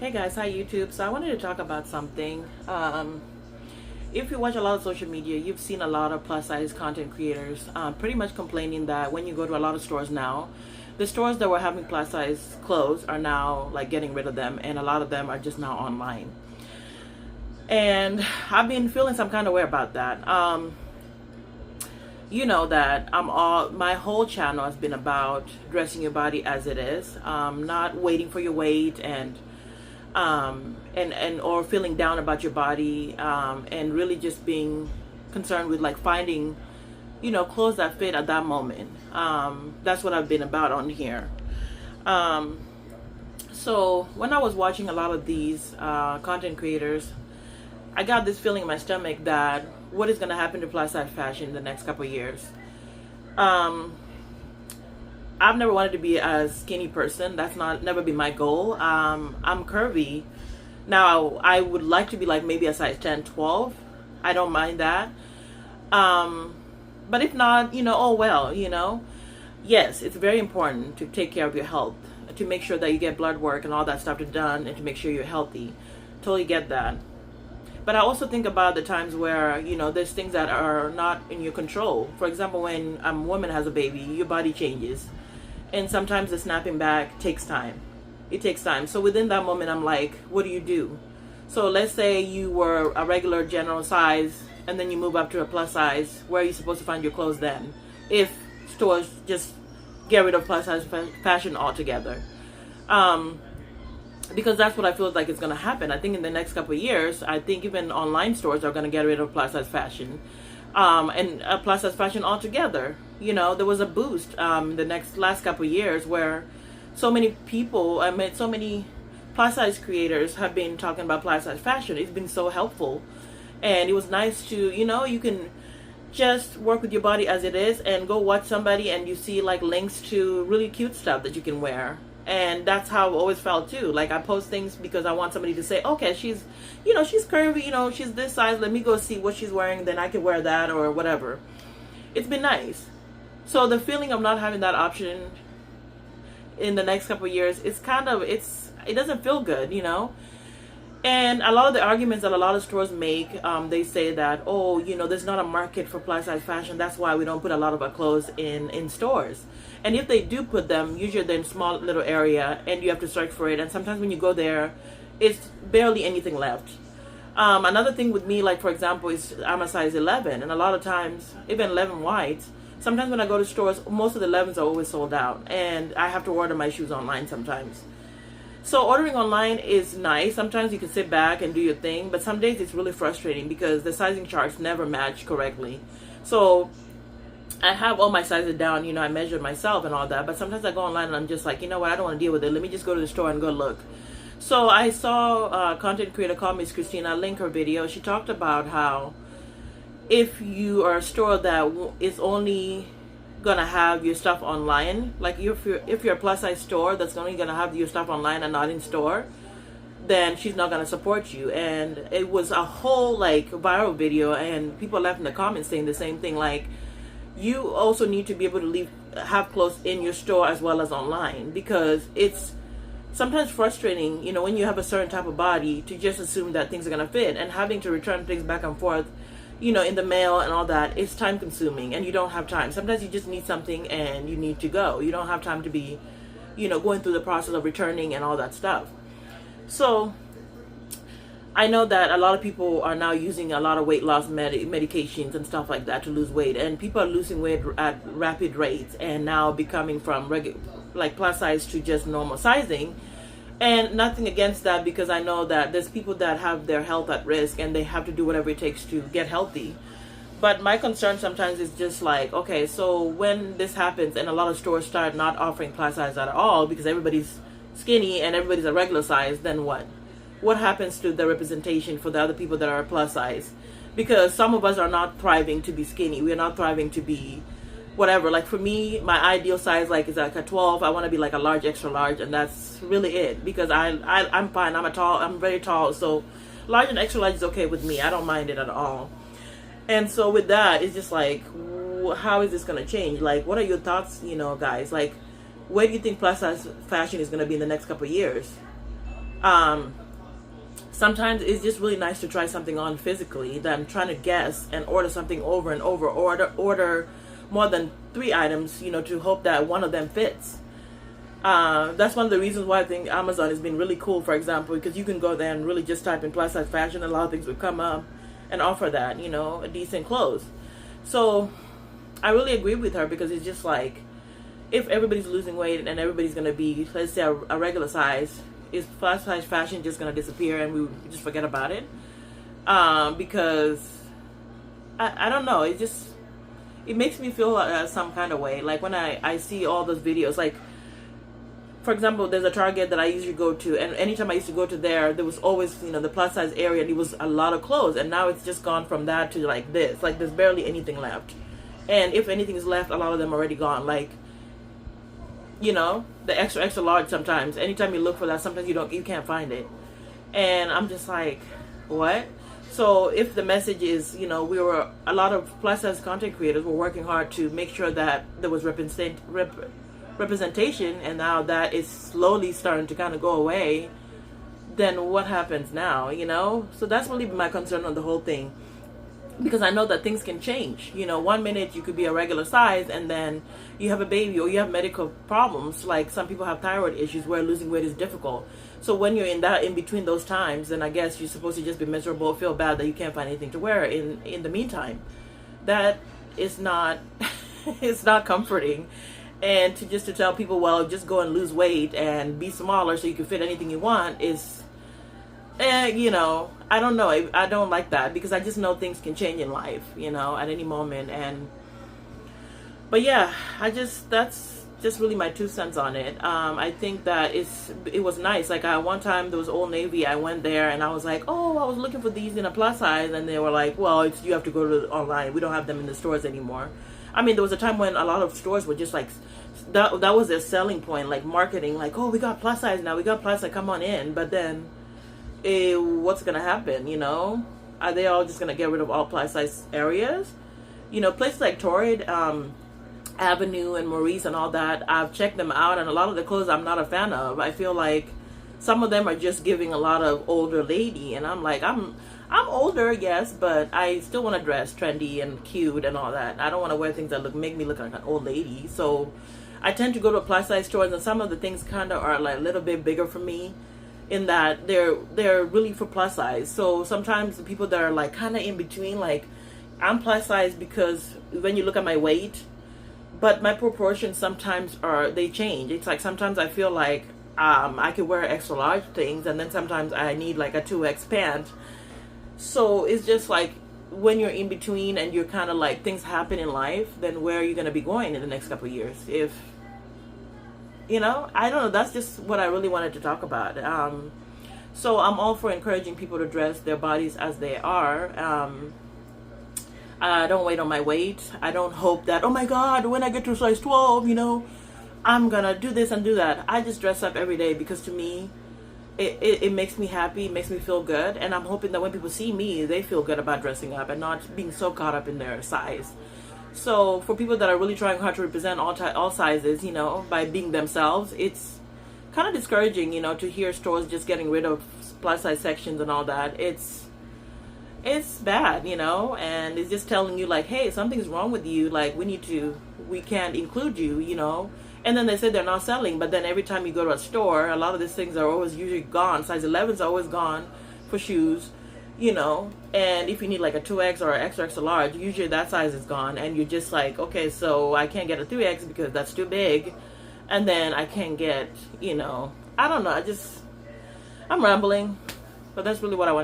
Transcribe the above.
Hey guys, hi YouTube. So I wanted to talk about something. If you watch a lot of social media, you've seen a lot of plus size content creators pretty much complaining that when you go to a lot of stores now, the stores that were having plus size clothes are now like getting rid of them, and a lot of them are just now online. And I've been feeling some kind of way about that. You know that my whole channel has been about dressing your body as it is, not waiting for your weight and or feeling down about your body, and really just being concerned with like finding, clothes that fit at that moment. That's what I've been about on here. So when I was watching a lot of these content creators, I got this feeling in my stomach that what is going to happen to plus size fashion in the next couple of years. I've never wanted to be a skinny person. That's never been my goal. I'm curvy. Now, I would like to be like maybe a size 10, 12. I don't mind that. But if not, oh well, Yes, it's very important to take care of your health, to make sure that you get blood work and all that stuff done, and to make sure you're healthy. Totally get that. But I also think about the times where, there's things that are not in your control. For example, when a woman has a baby, your body changes. And sometimes the snapping back takes time. It takes time. So within that moment, I'm like, what do you do? So let's say you were a regular general size, and then you move up to a plus size. Where are you supposed to find your clothes then? If stores just get rid of plus size fashion altogether. Because that's what I feel like is going to happen. I think in the next couple of years, I think even online stores are going to get rid of plus size fashion, and plus size fashion altogether. There was a boost the last couple of years where so many people, so many plus size creators have been talking about plus size fashion. It's been so helpful, and it was nice to, you can just work with your body as it is and go watch somebody and you see like links to really cute stuff that you can wear. And that's how I've always felt too. Like I post things because I want somebody to say, okay, she's curvy, she's this size. Let me go see what she's wearing. Then I can wear that or whatever. It's been nice. So the feeling of not having that option in the next couple of years, it doesn't feel good, And a lot of the arguments that a lot of stores make, they say that, there's not a market for plus size fashion. That's why we don't put a lot of our clothes in stores. And if they do put them, usually they're in a small little area and you have to search for it. And sometimes when you go there, it's barely anything left. Another thing with me, like for example, is I'm a size 11. And a lot of times, even 11 whites, sometimes when I go to stores, most of the 11s are always sold out. And I have to order my shoes online sometimes. So ordering online is nice. Sometimes you can sit back and do your thing, but some days it's really frustrating because the sizing charts never match correctly. So I have all my sizes down, I measure myself and all that, but sometimes I go online and I'm just like, you know what, I don't want to deal with it. Let me just go to the store and go look. So I saw a content creator called Mskristines. I'll link her video. She talked about how if you are a store that is only gonna have your stuff online, like if you're a plus size store that's only gonna have your stuff online and not in store, then she's not gonna support you. And it was a whole like viral video, and people left in the comments saying the same thing, like you also need to be able to have clothes in your store as well as online, because it's sometimes frustrating, when you have a certain type of body, to just assume that things are gonna fit, and having to return things back and forth in the mail and all that, it's time consuming and you don't have time. Sometimes you just need something and you need to go. You don't have time to be, going through the process of returning and all that stuff. So I know that a lot of people are now using a lot of weight loss medications and stuff like that to lose weight, and people are losing weight at rapid rates and now becoming from like plus size to just normal sizing. And nothing against that, because I know that there's people that have their health at risk and they have to do whatever it takes to get healthy. But my concern sometimes is just like, okay, so when this happens and a lot of stores start not offering plus size at all because everybody's skinny and everybody's a regular size, then what? What happens to the representation for the other people that are plus size? Because some of us are not thriving to be skinny. We're not thriving to be whatever. Like for me, my ideal size is like a 12. I want to be like a large, extra large, and that's really it, because I'm fine. I'm very tall, so large and extra large is okay with me. I don't mind it at all. And so with that, it's just like, how is this going to change? Like, what are your thoughts, guys? Like, where do you think plus size fashion is going to be in the next couple of years? Um, Sometimes it's just really nice to try something on physically than trying to guess and order something over and over, order more than 3 items, to hope that one of them fits. That's one of the reasons why I think Amazon has been really cool, for example, because you can go there and really just type in plus size fashion, and a lot of things would come up and offer that, a decent clothes. So I really agree with her, because it's just like, if everybody's losing weight and everybody's going to be, let's say, a regular size, is plus size fashion just going to disappear and we just forget about it? Because I don't know, it makes me feel some kind of way. Like when I see all those videos, like, for example, there's a Target that I usually go to, and anytime I used to go to there was always, the plus size area, and it was a lot of clothes, and now it's just gone from that to like this. Like, there's barely anything left. And if anything is left, a lot of them are already gone. Like, the extra large, sometimes anytime you look for that, sometimes you can't find it. And I'm just like, what? So if the message is, a lot of plus size content creators were working hard to make sure that there was representation, and now that is slowly starting to kind of go away, then what happens now? So that's really my concern on the whole thing, because I know that things can change. 1 minute you could be a regular size, and then you have a baby, or you have medical problems, like some people have thyroid issues where losing weight is difficult. So when you're in between those times, then I guess you're supposed to just be miserable, feel bad that you can't find anything to wear in the meantime. That is not it's not comforting. And to tell people, well, just go and lose weight and be smaller so you can fit anything you want is, I don't know. I don't like that, because I just know things can change in life, at any moment. But yeah, that's just really my 2 cents on it. I think that it was nice. Like, one time there was Old Navy. I went there and I was like, oh, I was looking for these in a plus size, and they were like, well, you have to go to online. We don't have them in the stores anymore. I mean, there was a time when a lot of stores were just like, that was their selling point, like marketing, like, oh, we got plus size now, we got plus size, come on in. But then, what's going to happen, Are they all just going to get rid of all plus size areas? Places like Torrid, Avenue and Maurice and all that, I've checked them out, and a lot of the clothes I'm not a fan of. I feel like some of them are just giving a lot of older lady, and I'm like, I'm older, yes, but I still want to dress trendy and cute and all that. I don't want to wear things that make me look like an old lady. So I tend to go to plus size stores, and some of the things kind of are like a little bit bigger for me, in that they're really for plus size. So sometimes the people that are like kind of in between, like, I'm plus size because when you look at my weight, but my proportions sometimes they change. It's like sometimes I feel like I could wear extra large things, and then sometimes I need like a 2X pant. So it's just like, when you're in between and you're kind of like, things happen in life, then where are you going to be going in the next couple of years? If, I don't know. That's just what I really wanted to talk about. So I'm all for encouraging people to dress their bodies as they are. I don't wait on my weight. I don't hope that, oh my God, when I get to size 12, I'm going to do this and do that. I just dress up every day, because to me, it makes me happy, it makes me feel good, and I'm hoping that when people see me, they feel good about dressing up and not being so caught up in their size. So for people that are really trying hard to represent all sizes, by being themselves, it's kind of discouraging, to hear stores just getting rid of plus size sections and all that. It's bad, and it's just telling you like, hey, something's wrong with you, like, we can't include you, And then they say they're not selling, but then every time you go to a store, a lot of these things are always usually gone. Size 11s are always gone for shoes, and if you need like a 2X or an extra large, usually that size is gone, and you're just like, okay, so I can't get a 3X because that's too big, and then I can't get, I don't know, I'm rambling, but that's really what I wanted